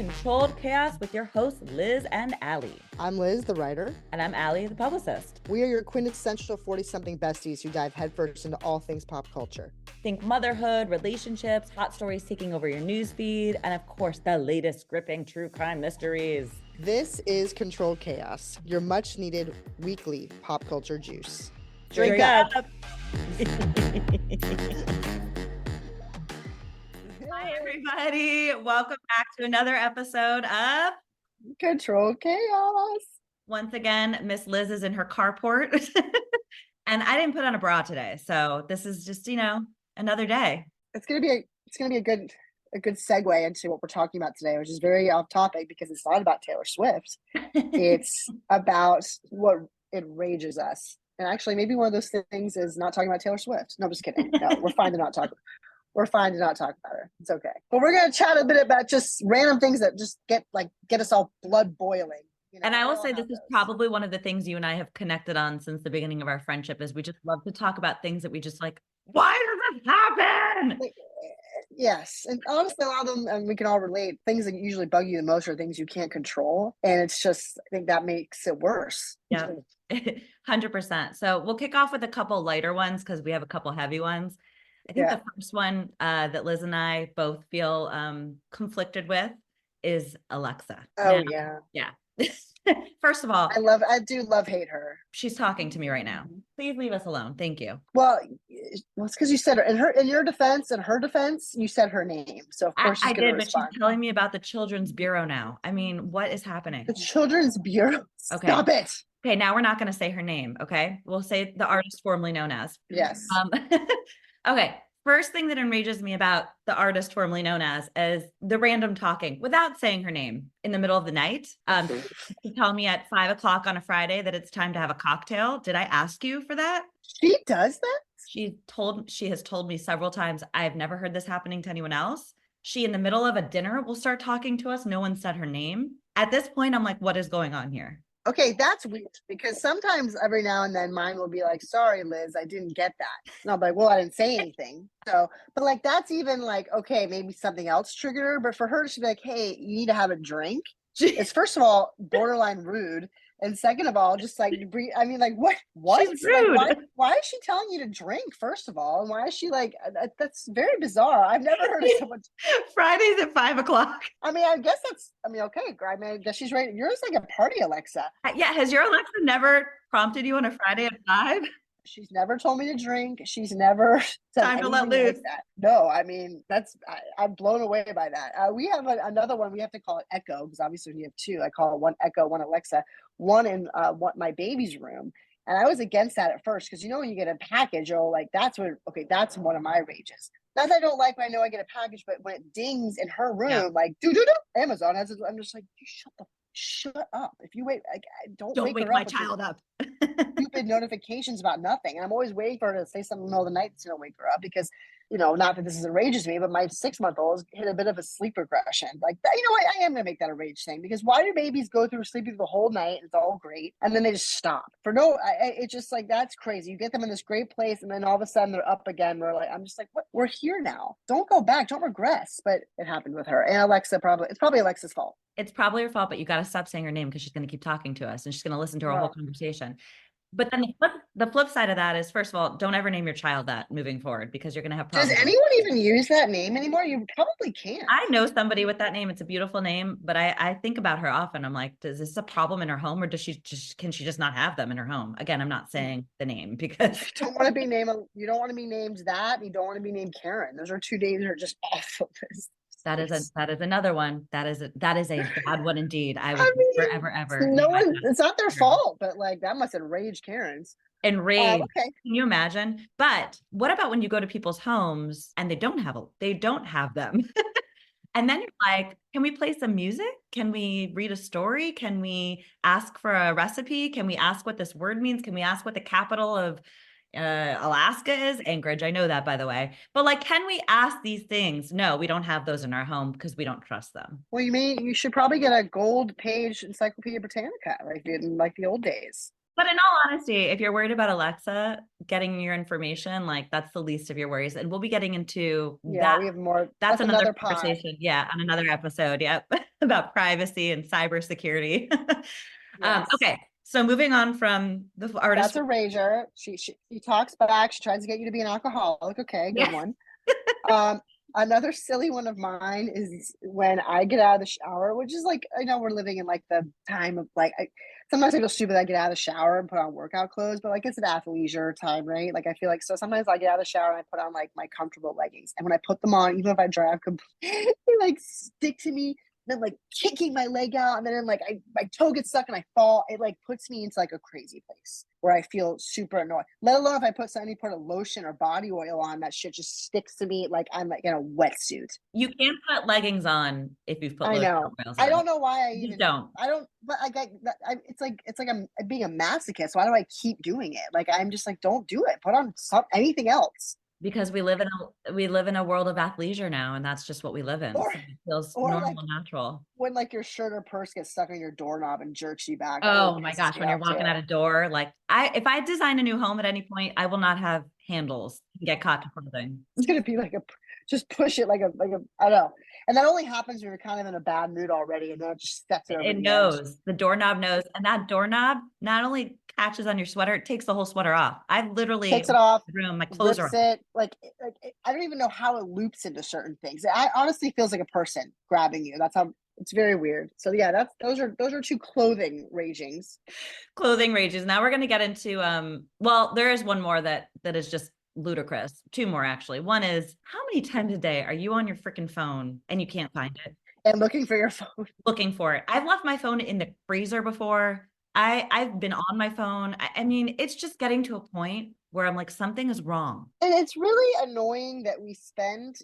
Controlled Chaos with your hosts, Liz and Allie. I'm Liz, the writer. And I'm Allie, the publicist. We are your quintessential 40-something besties who dive headfirst into all things pop culture. Think motherhood, relationships, hot stories taking over your newsfeed, and of course, the latest gripping true crime mysteries. This is Controlled Chaos, your much-needed weekly pop culture juice. Drink up! Hi, everybody. Welcome back to another episode of Controlled Chaos. Once again, Miss Liz is in her carport. And I didn't put on a bra today. So this is just, another day. It's gonna be a good segue into what we're talking about today, which is very off topic because it's not about Taylor Swift. It's about what it rages us. And actually, maybe one of those things is not talking about Taylor Swift. No, I'm just kidding. No, we're fine to not talk. We're fine to not talk about her. It's okay. But we're gonna chat a bit about just random things that just get us all blood boiling. And I will say this is probably one of the things you and I have connected on since the beginning of our friendship is we just love to talk about things that we just like, why does this happen? Yes. And honestly, a lot of them, and we can all relate, things that usually bug you the most are things you can't control. And it's just, I think that makes it worse. Yeah, 100%. So we'll kick off with a couple lighter ones because we have a couple heavy ones. I think the first one that Liz and I both feel conflicted with is Alexa. Oh, now, yeah. First of all, I do love hate her. She's talking to me right now. Please leave us alone. Thank you. Well, it's because you said her in your defense and her defense, you said her name. So of course I did, but she's telling me about the Children's Bureau now. I mean, what is happening? The Children's Bureau. Okay. Stop it. Okay, now we're not going to say her name. Okay, we'll say the artist formerly known as. Yes. Okay. First thing that enrages me about the artist formerly known as is the random talking without saying her name in the middle of the night. To tell me at 5 o'clock on a Friday that it's time to have a cocktail. Did I ask you for that? She does that? She has told me several times. I've never heard this happening to anyone else. She, in the middle of a dinner, will start talking to us. No one said her name. At this point, I'm like, what is going on here? Okay, that's weird because sometimes every now and then mine will be like, sorry, Liz, I didn't get that. And I'll be like, well, I didn't say anything. So, but like, that's even like, okay, maybe something else triggered her. But for her to be like, hey, you need to have a drink. It's first of all, borderline rude. And second of all, just like, I mean, like, what? She's rude. Like, why is she telling you to drink, first of all? And why is she like, that's very bizarre. I've never heard of someone. Fridays at 5 o'clock. I mean, I guess okay. I mean, I guess she's right. Yours like a party Alexa. Yeah. Has your Alexa never prompted you on a Friday at 5? She's never told me to drink. She's never said time to let loose. Like that. No, I mean, I'm blown away by that. We have another one. We have to call it Echo because obviously we have two. I call it one Echo, one Alexa, one in my baby's room. And I was against that at first because when you get a package, you're like, that's one of my rages. Not that I don't like when I know I get a package, but when it dings in her room, like Amazon has it. I'm just like, you shut up. If you wait, like, don't wake my child up. Stupid notifications about nothing. And I'm always waiting for her to say something in the middle of the night to wake her up because, not that this enrages me, but my 6-month-old hit a bit of a sleep regression. Like, what? I am going to make that a rage thing because why do babies go through sleeping the whole night? And it's all great. And then they just stop it's just like, that's crazy. You get them in this great place and then all of a sudden they're up again. I'm just like, what? We're here now. Don't go back. Don't regress. But it happened with her. And Alexa it's probably Alexa's fault. It's probably her fault, but you got to stop saying her name because she's going to keep talking to us and she's going to listen to our whole conversation. But then the flip side of that is, first of all, don't ever name your child that moving forward because you're going to have problems. Does anyone even use that name anymore? You probably can't. I know somebody with that name. It's a beautiful name, but I think about her often. I'm like, is this a problem in her home or can she just not have them in her home? Again, I'm not saying the name because you don't want to be named that. You don't want to be named Karen. Those are 2 days that are just awful. That is another one. That is a bad one indeed. I would never ever. It's not their fault, but like that must enrage Karens. Enrage. Okay. Can you imagine? But what about when you go to people's homes and they don't have them? And then you're like, can we play some music? Can we read a story? Can we ask for a recipe? Can we ask what this word means? Can we ask what the capital of Alaska is? Anchorage. I know that, by the way. But like, can we ask these things? No, we don't have those in our home because we don't trust them. Well, you should probably get a gold page Encyclopedia Britannica, like in the old days. But in all honesty, if you're worried about Alexa getting your information, like that's the least of your worries. And we'll be getting into Yeah, that. we have more. That's That's another another pod. conversation. Yeah, on another episode. Yep. About privacy and cybersecurity. Yes. Okay. So moving on from the artist. That's a rager. She talks back. She tries to get you to be an alcoholic. Okay, good Yeah. one. Um, Another silly one of mine is when I get out of the shower, which is like, I know we're living in like the time of like, sometimes I feel stupid. I get out of the shower and put on workout clothes, but like it's an athleisure time, right? Like I feel like, so sometimes I get out of the shower and I put on like my comfortable leggings. And when I put them on, even if I drive, they like stick to me. Then like kicking my leg out, and then like my toe gets stuck and I fall. It like puts me into like a crazy place where I feel super annoyed. Let alone if I put any part of lotion or body oil on, that shit just sticks to me like I'm like in a wetsuit. You can't put leggings on if you've put I lotion know. or oils I on. don't know why I You just even. don't. I don't. But it's like I'm being a masochist. Why do I keep doing it? Like I'm just like, don't do it. Put on anything else. Because we live in a world of athleisure now, and that's just what we live in. Or So it feels or normal like and natural. when like your shirt or purse gets stuck on your doorknob and jerks you back. That really Oh my pisses gosh, me when you're off walking too. out a door, like if I design a new home at any point, I will not have handles and get caught to clothing. It's gonna be like a just push it like a I don't know. And that only happens when you're kind of in a bad mood already, and then it just sets it over It the edge. knows. The doorknob knows. And that doorknob not only catches on your sweater, it takes the whole sweater off. I've literally Takes it off, room, my clothes are rips off. it. I don't even know how it loops into certain things. I honestly feels like a person grabbing you. That's how it's very weird. So yeah, that's those are two clothing ragings. Clothing rages. Now we're gonna get into well, there is one more that is just ludicrous. Two more actually. One is how many times a day are you on your freaking phone and you can't find it? And looking for your phone. Looking for it. I've left my phone in the freezer before. I've been on my phone. I mean, it's just getting to a point where I'm like, something is wrong. And it's really annoying that we spend,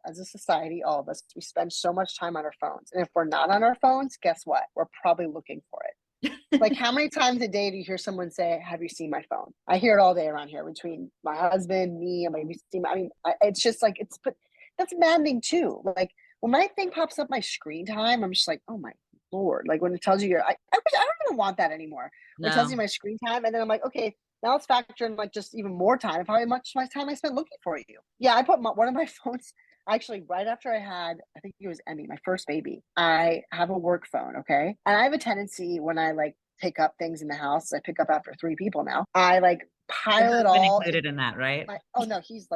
as a society, all of us, we spend so much time on our phones. And if we're not on our phones, guess what? We're probably looking for it. Like, how many times a day do you hear someone say, "Have you seen my phone?" I hear it all day around here between my husband, me, and maybe see. I mean, it's just like but that's maddening too. Like when my thing pops up, my screen time, I'm just like, oh my lord! Like when it tells you I don't even want that anymore. When it tells you No. my screen time, and then I'm like, okay, now let's factor in like just even more time of how much my time I spent looking for you. Yeah, I put one of my phones actually right after I had, I think it was Emmy, my first baby. I have a work phone, okay, and I have a tendency when I like pick up things in the house. I pick up after three people now. I like Your pile it husband all included in in that, right? my. Oh no, he's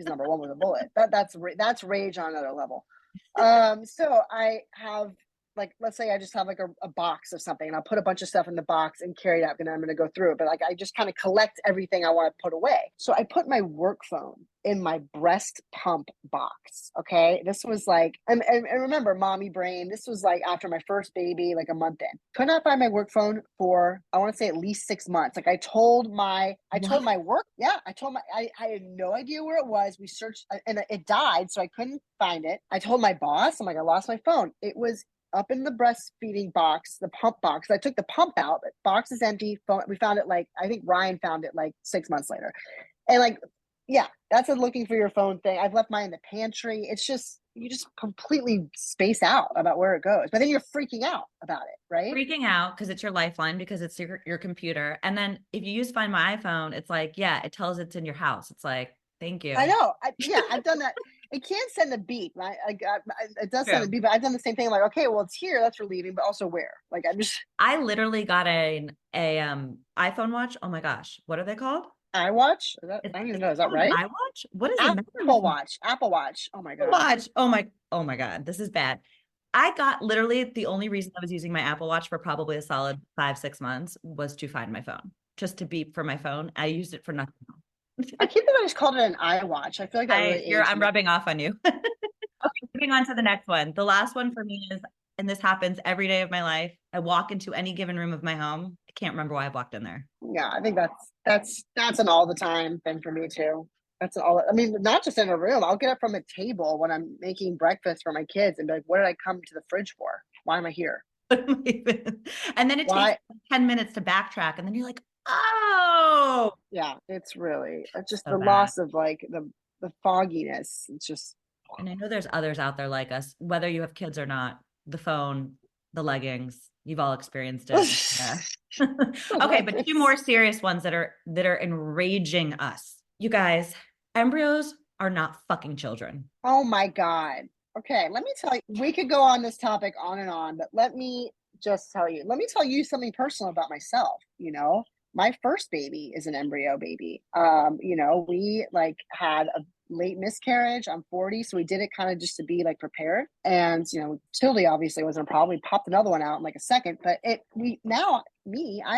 number one with a bullet. That's rage on another level. So I have like, let's say I just have like a box of something, and I'll put a bunch of stuff in the box and carry it out, and I'm going to go through it. But like I just kind of collect everything I want to put away. So I put my work phone in my breast pump box. Okay, this was like, and remember, mommy brain. This was like after my first baby, like a month in. Could not find my work phone for, I want to say, at least 6 months. Like I told What? my work, yeah, I had no idea where it was. We searched, and it died, so I couldn't find it. I told my boss, I'm like, I lost my phone. It was up in the breastfeeding box, the pump box. I took the pump out. The box is empty. Phone, we found it like, I think Ryan found it like 6 months later. And like, yeah, that's a looking for your phone thing. I've left mine in the pantry. It's just, you just completely space out about where it goes. But then you're freaking out about it, right? Freaking out because it's your lifeline, because it's your computer. And then if you use Find My iPhone, it's like, yeah, it tells it's in your house. It's like, thank I you. know. Yeah, I've done that. It can send a beep. It does send a True. beep, but I've done the same thing. Like, okay, well, it's here. That's relieving, but also where? Like, I'm just I literally got a iPhone watch. Oh my gosh, what are they called? iWatch. Is, I don't is even it know. Is that called an right? iWatch? What is it? Apple Watch. Apple Watch. Oh my god. Watch. Oh my God, this is bad. I got literally the only reason I was using my Apple Watch for probably a solid 5, 6 months was to find my phone, just to beep for my phone. I used it for nothing else. I can't believe I just called it an iWatch. I feel like that really aged I'm me. rubbing off on you. Okay, moving on to the next one. The last one for me is, and this happens every day of my life. I walk into any given room of my home. I can't remember why I walked in there. Yeah, I think that's an all the time thing for me too. That's all. I mean, not just in a room. I'll get up from a table when I'm making breakfast for my kids and be like, "What did I come to the fridge for? Why am I here? And then it takes Why?" 10 minutes to backtrack. And then you're like, oh, Yeah, it's just so the bad. loss of like the fogginess. It's just And I know there's others out there like us, whether you have kids or not, the phone, the leggings, You've all experienced it. Yeah. Okay, but two more serious ones that are enraging us. You guys, embryos are not fucking children. Oh my God. Okay, let me tell you, we could go on this topic on and on, but let me let me tell you something personal about myself, you know. My first baby is an embryo baby. You know, we like had a late miscarriage. I'm 40, so we did it kind of just to be like prepared. And you know, Tilly obviously wasn't a problem. We popped another one out in like a second, but I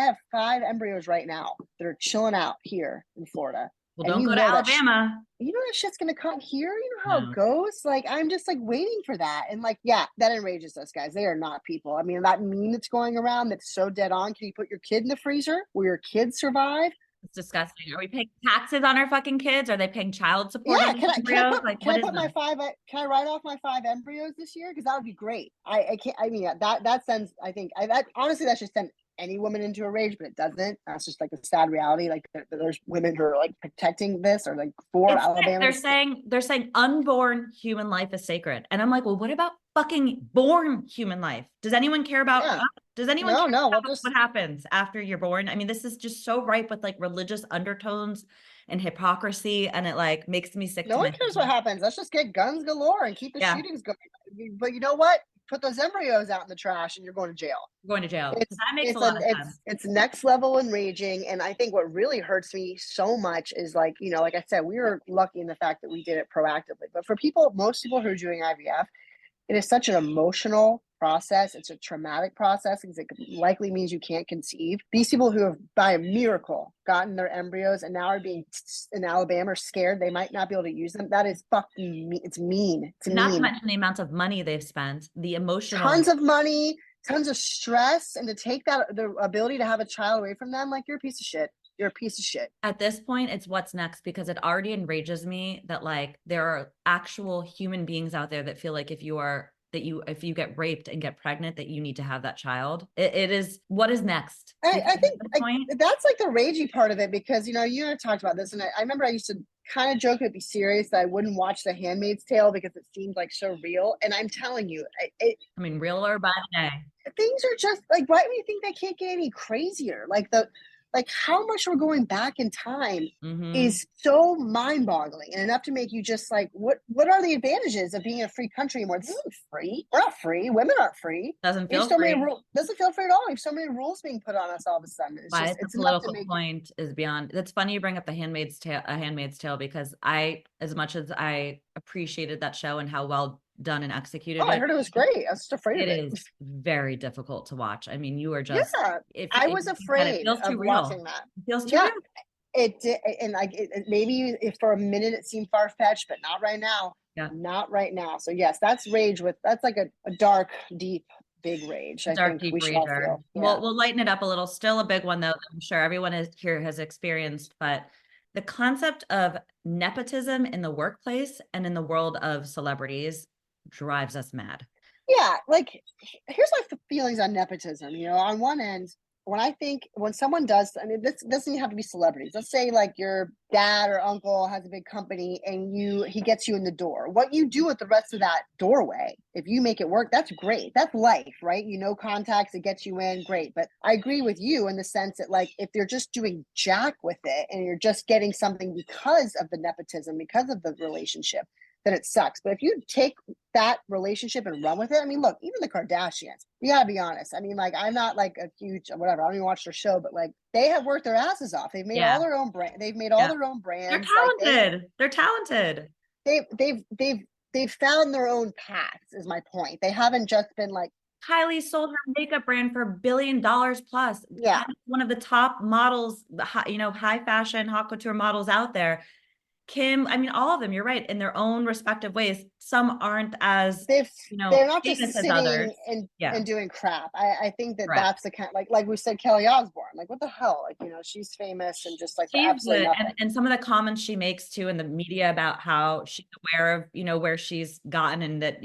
have 5 embryos right now that are chilling out here in Florida. Well, And don't you go to know Alabama. you know that shit's gonna come here. You know how it No. goes. Like I'm just like waiting for that, and like yeah, that enrages us, guys. They are not people. I mean, that meme that's going around that's so dead on. Can you put your kid in the freezer? Will your kids survive? It's disgusting. Are we paying taxes on our fucking kids? Are they paying child support Yeah, on these embryos? Like, can what I is put my them? 5? Can I write off my 5 embryos this year? Because that would be great. I can't. I mean, yeah, that sends. I think that honestly that should send any woman into a rage, but it doesn't. That's just like a sad reality. Like there's women who are like protecting this or like for It's sick. Alabama. They're saying unborn human life is sacred. And I'm like, well, what about fucking born human life? Does anyone care about Yeah. does anyone No, care no. We'll about just what happens after you're born? I mean, this is just so ripe with like religious undertones and hypocrisy, and it like makes me sick no to one my cares what happens. Let's just get guns galore and keep the yeah, shootings going. But you know what? Put those embryos out in the trash and you're going to jail. going to jail. It's That makes a lot of sense. it's next level enraging. And I think what really hurts me so much is like, you know, like I said, we were lucky in the fact that we did it proactively. But for most people who are doing IVF, it is such an emotional process. It's a traumatic process because it likely means you can't conceive. These people who have, by a miracle, gotten their embryos and now are being in Alabama are scared they might not be able to use them. That is fucking mean. It's mean. It's Not to mean. mention the amount of money they've spent, the emotional. Tons of money, tons of stress, and to take that the ability to have a child away from them, like you're a piece of shit. You're a piece of shit. At this point, it's what's next because it already enrages me that like there are actual human beings out there that feel like if you get raped and get pregnant that you need to have that child. It is what is next. I think that's like the ragey part of it because you know you and I talked about this, and I remember I used to kind of joke it'd be serious that I wouldn't watch The Handmaid's Tale because it seemed like so real. And I'm telling you, I mean, real or by the day. Things are just like why do you think they can't get any crazier? Like how much we're going back in time is so mind-boggling and enough to make you just like what are the advantages of being a free country anymore? This isn't free. We're not free. Women aren't free. Doesn't feel free. Doesn't feel free at all. We have so many rules being put on us all of a sudden. It's political point is beyond. It's funny you bring up a Handmaid's Tale because as much as I appreciated that show and how well done and executed I heard it was great. I was just afraid of it. It is very difficult to watch. I mean, you are just I was afraid of watching that. It feels too real. It did, and like maybe if for a minute it seemed far fetched, but not right now. Yeah, not right now. So yes, that's rage that's like a dark, deep, big rage. I think we should all feel. Yeah. Well, we'll lighten it up a little. Still a big one though. I'm sure everyone here has experienced, but the concept of nepotism in the workplace and in the world of celebrities drives us mad. Yeah, like here's my feelings on nepotism. You know, on one end, when someone does, I mean, this doesn't have to be celebrities. Let's say like your dad or uncle has a big company and he gets you in the door. What you do with the rest of that doorway, if you make it work, that's great. That's life, right? You know, contacts, it gets you in, great. But I agree with you in the sense that like if you're just doing jack with it and you're just getting something because of the nepotism, because of the relationship, then it sucks. But if you take that relationship and run with it, I mean, look, even the Kardashians, you gotta be honest. I mean, like, I'm not like a huge whatever. I don't even watch their show, but like, they have worked their asses off. They've made all their own brand. They've made all their own brands. They're talented. They're talented. They've found their own paths. Is my point. They haven't just been like. Kylie sold her makeup brand for $1 billion plus. Yeah, one of the top models, high fashion, haute couture models out there. Kim, I mean, all of them, you're right, in their own respective ways. Some aren't as, they're not just sitting and doing crap. I think that's the kind, like we said, Kelly Osbourne, like what the hell? Like, you know, she's famous and just like absolutely nothing. And some of the comments she makes too in the media about how she's aware of, where she's gotten and that,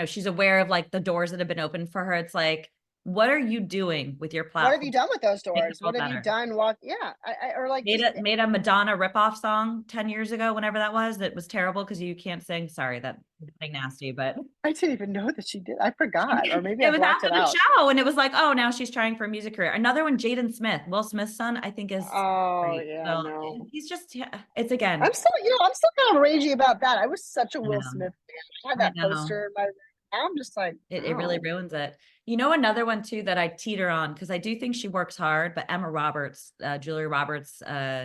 she's aware of like the doors that have been opened for her. It's like, what are you doing with your What have you platform? done with those Make the doors? world What have you better. done? Yeah. Or like Made just a Madonna ripoff song 10 years ago, whenever that was, that was terrible because you can't sing. Sorry, that something nasty, but I didn't even know that she did. I forgot, or maybe I it was blocked after it the out. show, and it was like, oh, now she's trying for a music career. Another one, Jaden Smith, Will Smith's son, I think is Oh great. yeah, So no. he's just, yeah, it's again, I'm still kind of ragey about that. I was such a I Will know, Smith fan. I had I that know. poster in my. I'm just like, It really oh. ruins it. You know, another one too that I teeter on because I do think she works hard, but Emma Roberts, Julia Roberts'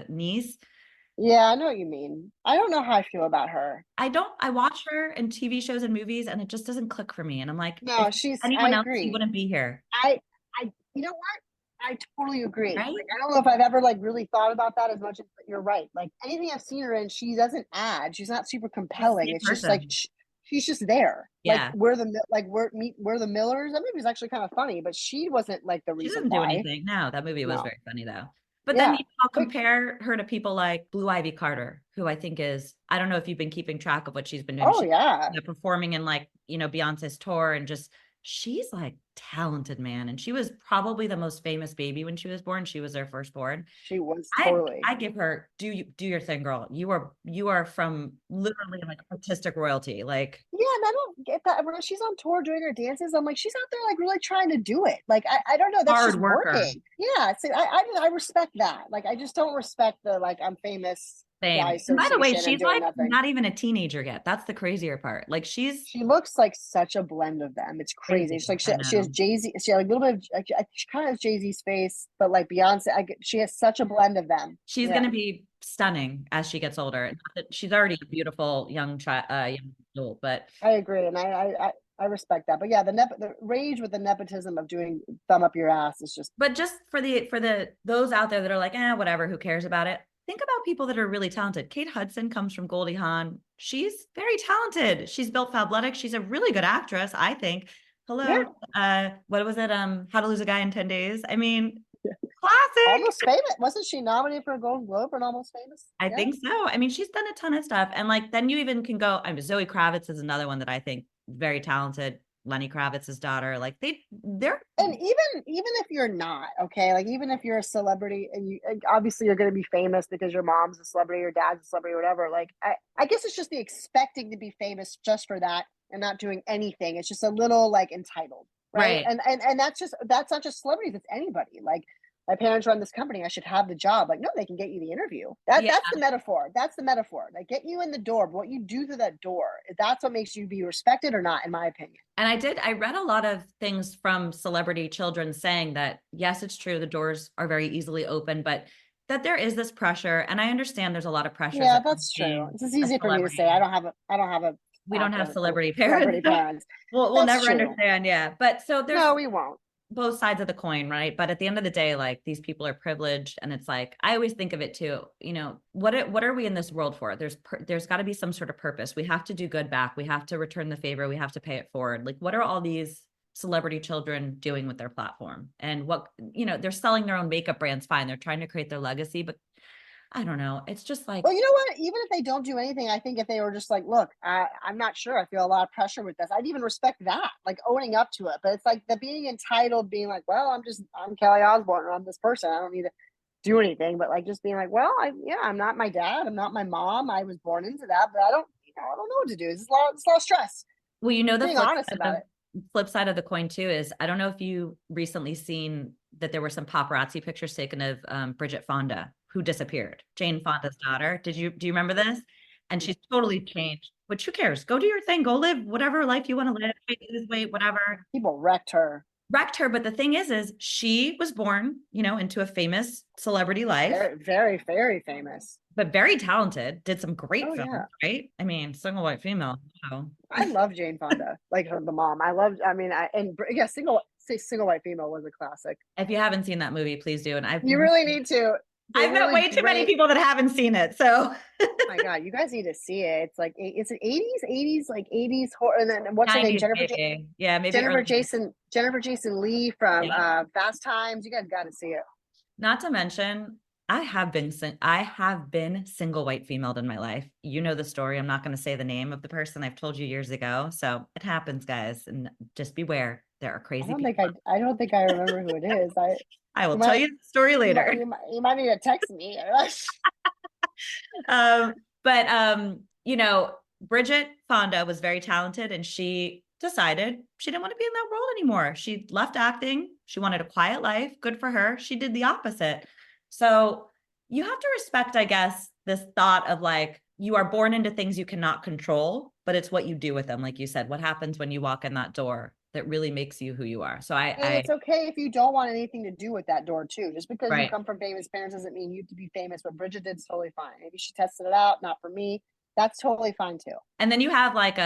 niece, Yeah, I know what you mean. I don't know how I feel about her. I watch her in TV shows and movies and it just doesn't click for me. And I'm like, if No, I anyone else, she agree. wouldn't be here. You know what? I totally agree. Right? Like, I don't know if I've ever like really thought about that as much as, but you're right. Like anything I've seen her in, she doesn't add. She's not super She's the compelling. same It's just like person. she's just there. Like Yeah. we're the Millers. That movie was actually kind of funny, but she wasn't like the She reason doesn't do why. anything. No, that movie was No. very funny though. But then Yeah. I'll But compare her to people like Blue Ivy Carter, who I think is, I don't know if you've been keeping track of what she's been doing. oh She's yeah. performing in like, Beyonce's tour and just, she's like talented, man. And she was probably the most famous baby when she was born. She was their firstborn. She was I totally. I give her, do your thing, girl. You are from literally like artistic royalty. Like Yeah, and I don't get that when she's on tour doing her dances. I'm like, she's out there like really trying to do it. Like, I don't know. That's just hard worker. working. Yeah, so I respect that. Like, I just don't respect the like I'm famous guy Same. And by the way, association and she's doing like nothing. not even a teenager yet. That's the crazier part. Like she's She looks like such a blend of them. It's crazy. She's crazy. like I she has know. Jay Z. She has like, a little bit of she kind of has Jay Z's face, but like Beyonce. She has such a blend of them. She's Yeah, gonna be stunning as she gets older. Not that she's already a beautiful young child, young adult, but I agree, and I respect that. But yeah, the rage with the nepotism of doing thumb up your ass is just just for the those out there that are like, whatever, who cares about it? Think about people that are really talented. Kate Hudson comes from Goldie Hawn. She's very talented. She's built Fabletics. She's a really good actress, I think. yeah. Hello, what was it? How to Lose a Guy in 10 Days. I mean, classic. Almost Famous. Wasn't she nominated for a Golden Globe for Almost Famous? I Yeah. think so. I mean, she's done a ton of stuff. And like then you even can go, I mean, Zoe Kravitz is another one that I think very talented. Lenny Kravitz's daughter. Like they're And even if you're not, okay, like even if you're a celebrity and you obviously you're going to be famous because your mom's a celebrity, your dad's a celebrity, or whatever. Like I guess it's just the expecting to be famous just for that and not doing anything. It's just a little like entitled, right? right. And that's not just celebrities. It's anybody. Like my parents run this company. I should have the job. Like no, they can get you the interview. Yeah. That's the metaphor. That's the metaphor. Like get you in the door. But what you do through that door, that's what makes you be respected or not, in my opinion. And I read a lot of things from celebrity children saying that, yes, it's true, the doors are very easily open, but that there is this pressure. And I understand there's a lot of pressures Yeah, of that's true. being It's a easy for me to say. celebrity. I don't have a We don't have actor or celebrity parents. celebrity parents. We'll That's never true. understand. Yeah. But so there's No, we won't. both sides of the coin, right? But at the end of the day, like these people are privileged, and it's like I always think of it too. What are we in this world for? There's got to be some sort of purpose. We have to do good back. We have to return the favor. We have to pay it forward. Like, what are all these celebrity children doing with their platform? And they're selling their own makeup brands. Fine, they're trying to create their legacy, but I don't know. It's just like Well, you know what? Even if they don't do anything, I think if they were just like, look, I'm not sure. I feel a lot of pressure with this. I'd even respect that, like owning up to it. But it's like the being entitled, being like, well, I'm Kelly Osbourne, or I'm this person. I don't need to do anything. But like just being like, well, I'm not my dad. I'm not my mom. I was born into that, but I don't know what to do. It's a lot of stress. well, the Being honest about it. flip side of the coin too is I don't know if you recently seen that there were some paparazzi pictures taken of Bridget Fonda, who disappeared, Jane Fonda's daughter. Do you remember this? And she's totally changed. But who cares? Go do your thing. Go live whatever life you want to live. Lose weight, whatever. People wrecked her. Wrecked her. But the thing is she was born, into a famous celebrity life, Very, very, very famous. but very talented. Did some great Oh films, yeah. right? I mean, single white female. So. I love Jane Fonda, like her, the mom. Single white female was a classic. If you haven't seen that movie, please do. And You really need to. I've met way too many people that haven't seen it. So Oh my God, you guys need to see it. It's like it's an 80s, like 80s horror. And then what's her name? 90s, maybe. Yeah, maybe Jennifer Jason Lee from yeah. Fast Times. You guys got to see it. Not to mention, I have been single white female in my life. You know the story. I'm not going to say the name of the person I've told you years ago. So it happens, guys, and just beware. There are crazy people. I don't think I remember who it is. I will you tell might you the story later. you might need to text me. But you know, Bridget Fonda was very talented, and she decided she didn't want to be in that role anymore. She left acting. She wanted a quiet life. Good for her. She did the opposite. So you have to respect, I guess, this thought of like, you are born into things you cannot control, but it's what you do with them. Like you said, what happens when you walk in that door that really makes you who you are. So and it's okay if you don't want anything to do with that door too. Just because you right. come from famous parents doesn't mean you have to be famous. What Bridget did is totally fine. Maybe she tested it out, not for me. That's totally fine too. And then you have like,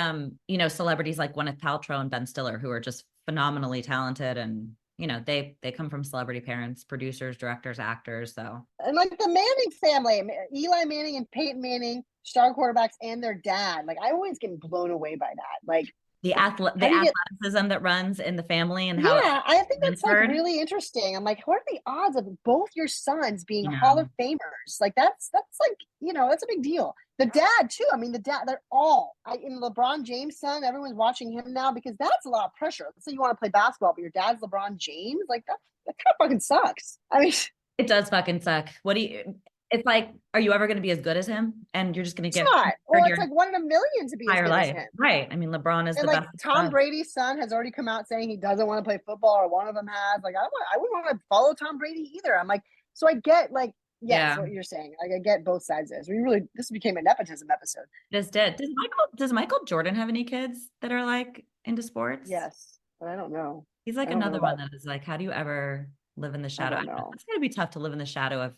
you know, celebrities like Gwyneth Paltrow and Ben Stiller, who are just phenomenally talented, and you know, they come from celebrity parents, producers, directors, actors. So, and like the Manning family, Eli Manning and Peyton Manning, star quarterbacks, and their dad. Like I always get blown away by that. Like the athleticism that runs in the family, and how I think that's like really interesting. I'm like, what are the odds of both your sons being Hall of Famers? Like that's like, you know, that's a big deal. The dad too. I mean, the dad, they're all in LeBron James' son. Everyone's watching him now because that's a lot of pressure. Let's say you want to play basketball, but your dad's LeBron James. Like that kind of fucking sucks. I mean, it does fucking suck. What do you? It's like, are you ever going to be as good as him? And you're just going to get well, it's like 1 in a million to be as good as him. Right. I mean, LeBron is the best. Tom Brady's son has already come out saying he doesn't want to play football, or one of them has. Like, I wouldn't want to follow Tom Brady either. I'm like, so I get like, yes, what you're saying. Like, I get both sides of this. This became a nepotism episode. This did. Does Michael Jordan have any kids that are like into sports? Yes, but I don't know. He's like another one that is like, how do you ever live in the shadow? It's going to be tough to live in the shadow of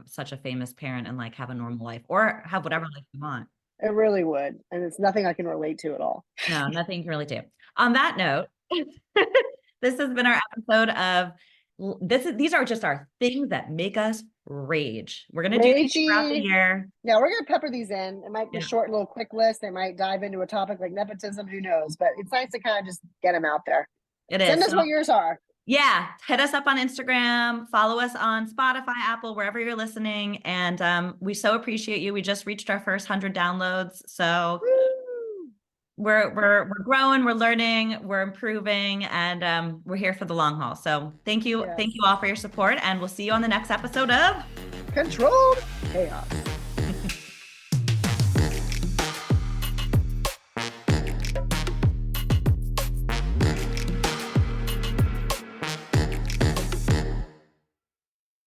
such a famous parent and like have a normal life or have whatever life you want. It really would. And it's nothing I can relate to at all. No, nothing you can relate to. On that note, this has been our episode of these are just our things that make us rage. We're going to do these throughout the year. Yeah, we're going to pepper these in. It might be a short little quick list. They might dive into a topic like nepotism, who knows, but it's nice to kind of just get them out there. Send us what yours are. Yeah, hit us up on Instagram, follow us on Spotify, Apple, wherever you're listening. And we so appreciate you. We just reached our first 100 downloads. So we're growing, we're learning, we're improving, and we're here for the long haul. So thank you. Yes. Thank you all for your support, and we'll see you on the next episode of Controlled Chaos.